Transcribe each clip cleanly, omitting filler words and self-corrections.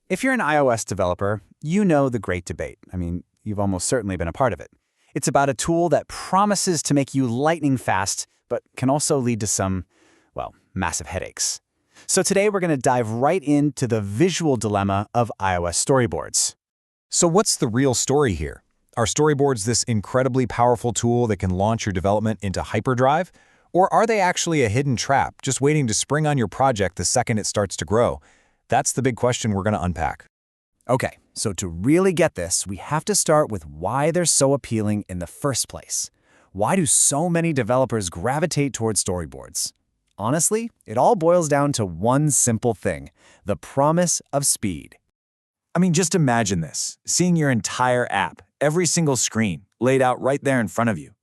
If you're an iOS developer, you know the great debate. I mean, you've almost certainly been a part of it. It's about a tool that promises to make you lightning fast, but can also lead to some, well, massive headaches. So today we're going to dive right into the visual dilemma of iOS storyboards. So what's the real story here? Are storyboards this incredibly powerful tool that can launch your development into hyperdrive? Or are they actually a hidden trap, just waiting to spring on your project the second it starts to grow? That's the big question we're going to unpack. Okay, so to really get this, we have to start with why they're so appealing in the first place. Why do so many developers gravitate towards storyboards? Honestly, it all boils down to one simple thing: the promise of speed. I mean, just imagine this, seeing your entire app, every single screen, laid out right there in front of you.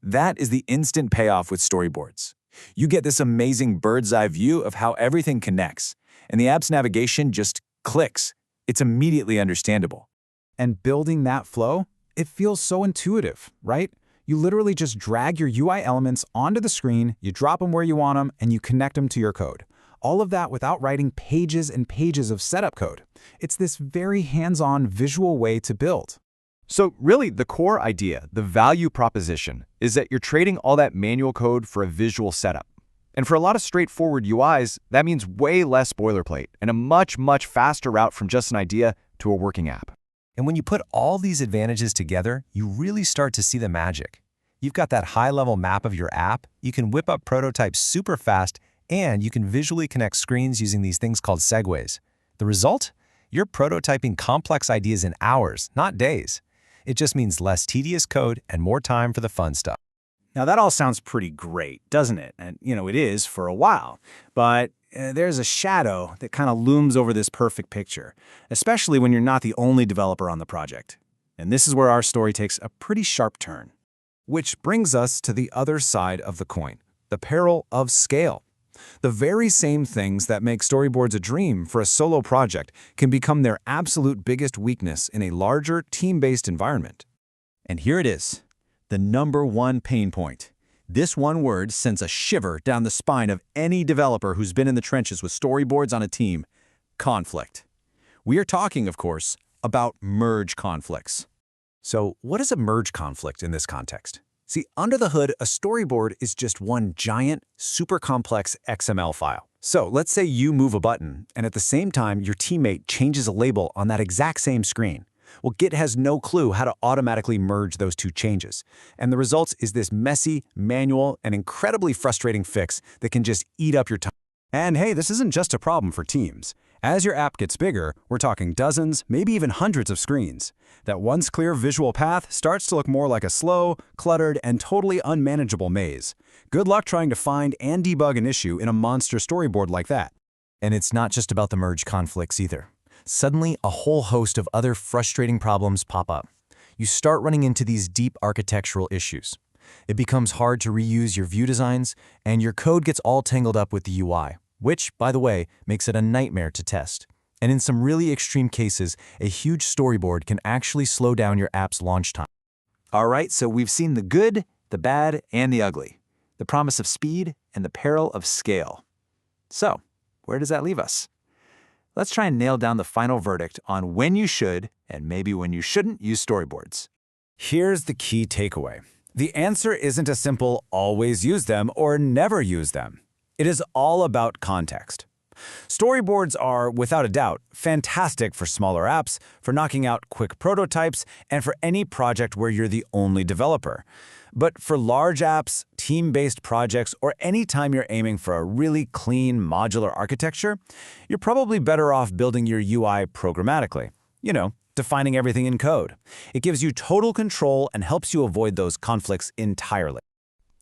That is the instant payoff with storyboards. You get this amazing bird's-eye view of how everything connects, and the app's navigation just clicks. It's immediately understandable. And building that flow, it feels so intuitive, right? You literally just drag your UI elements onto the screen, you drop them where you want them, and you connect them to your code. All of that without writing pages and pages of setup code. It's this very hands-on visual way to build. So really, the core idea, the value proposition, is that you're trading all that manual code for a visual setup. And for a lot of straightforward UIs, that means way less boilerplate and a much, much faster route from just an idea to a working app. And when you put all these advantages together, you really start to see the magic. You've got that high-level map of your app, you can whip up prototypes super fast, and you can visually connect screens using these things called segues. The result? You're prototyping complex ideas in hours, not days. It just means less tedious code and more time for the fun stuff. Now that all sounds pretty great, doesn't it? And, it is for a while. But there's a shadow that kind of looms over this perfect picture, especially when you're not the only developer on the project. And this is where our story takes a pretty sharp turn. Which brings us to the other side of the coin, the peril of scale. The very same things that make storyboards a dream for a solo project can become their absolute biggest weakness in a larger, team-based environment. And here it is, the #1 pain point. This one word sends a shiver down the spine of any developer who's been in the trenches with storyboards on a team: conflict. We are talking, of course, about merge conflicts. So what is a merge conflict in this context? See, under the hood, a storyboard is just one giant, super complex XML file. So let's say you move a button, and at the same time, your teammate changes a label on that exact same screen. Well, Git has no clue how to automatically merge those two changes. And the result is this messy, manual, and incredibly frustrating fix that can just eat up your time. And hey, this isn't just a problem for teams. As your app gets bigger, we're talking dozens, maybe even hundreds of screens. That once clear visual path starts to look more like a slow, cluttered, and totally unmanageable maze. Good luck trying to find and debug an issue in a monster storyboard like that. And it's not just about the merge conflicts either. Suddenly, a whole host of other frustrating problems pop up. You start running into these deep architectural issues. It becomes hard to reuse your view designs, and your code gets all tangled up with the UI, which, by the way, makes it a nightmare to test. And in some really extreme cases, a huge storyboard can actually slow down your app's launch time. All right, so we've seen the good, the bad, and the ugly, the promise of speed and the peril of scale. So, where does that leave us? Let's try and nail down the final verdict on when you should and maybe when you shouldn't use storyboards. Here's the key takeaway. The answer isn't a simple always use them or never use them. It is all about context. Storyboards are, without a doubt, fantastic for smaller apps, for knocking out quick prototypes, and for any project where you're the only developer. But for large apps, team-based projects, or any time you're aiming for a really clean modular architecture, you're probably better off building your UI programmatically. Defining everything in code. It gives you total control and helps you avoid those conflicts entirely.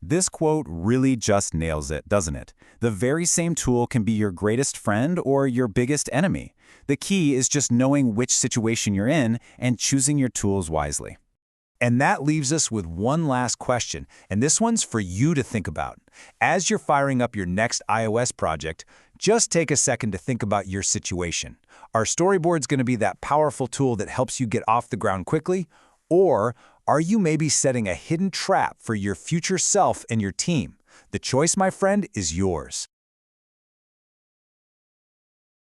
This quote really just nails it, doesn't it? The very same tool can be your greatest friend or your biggest enemy. The key is just knowing which situation you're in and choosing your tools wisely. And that leaves us with one last question, and this one's for you to think about. As you're firing up your next iOS project, just take a second to think about your situation. Are storyboards going to be that powerful tool that helps you get off the ground quickly? Or are you maybe setting a hidden trap for your future self and your team? The choice, my friend, is yours.